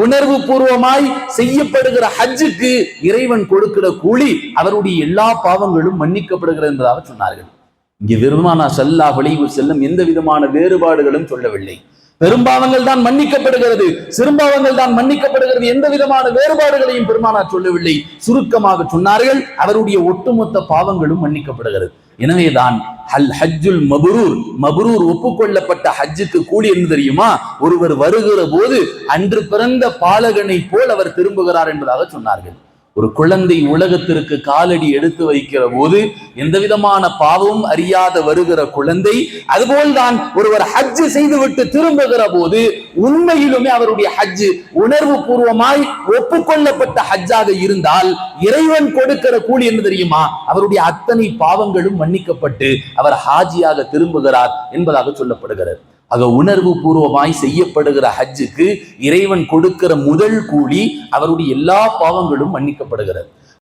உணர்வு பூர்வமாய் செய்யப்படுகிற ஹஜ்ஜுக்கு இறைவன் கொடுக்கிற கூலி அவருடைய எல்லா பாவங்களும் மன்னிக்கப்படுகிறது என்பதாக சொன்னார்கள். இங்கே பெருமானார் ஸல்லல்லாஹு அலைஹி வஸல்லம் எந்த விதமான வேறுபாடுகளும் சொல்லவில்லை. பெரும்பாவங்கள் தான் மன்னிக்கப்படுகிறது, சிறுபாவங்கள் தான் மன்னிக்கப்படுகிறது, எந்த விதமான வேறுபாடுகளையும் பெருமானார் சொல்லவில்லை. சுருக்கமாக சொன்னார்கள், அவருடைய ஒட்டுமொத்த பாவங்களும் மன்னிக்கப்படுகிறது. எனவேதான் ஹஜ்ஜுல் மப்ரூர், மப்ரூர் ஒப்புக்கொள்ளப்பட்ட ஹஜ்ஜுக்கு கூலி என்ன தெரியுமா? ஒருவர் வருகிற போது அன்று பிறந்த பாலகனை போல் அவர் திரும்புகிறார் என்பதாக சொன்னார்கள். ஒரு குழந்தை உலகத்திற்கு காலடி எடுத்து வைக்கிற போது எந்த விதமான பாவமும் அறியாத வருகிற குழந்தை, அதுபோல்தான் ஒருவர் ஹஜ்ஜு செய்துவிட்டு திரும்புகிற போது உண்மையிலுமே அவருடைய ஹஜ்ஜு உணர்வு பூர்வமாய் ஒப்புக்கொள்ளப்பட்ட ஹஜ்ஜாக இருந்தால் இறைவன் கொடுக்கிற கூலி என்ன தெரியுமா? அவருடைய அத்தனை பாவங்களும் மன்னிக்கப்பட்டு அவர் ஹாஜியாக திரும்புகிறார் என்பதாக சொல்லப்படுகிறது. ஆக உணர்வு பூர்வமாய் செய்யப்படுகிற ஹஜ்ஜுக்கு இறைவன் கொடுக்கிற முதல் கூலி அவருடைய எல்லா பாவங்களும் மன்னிக்கப்படுகிறது.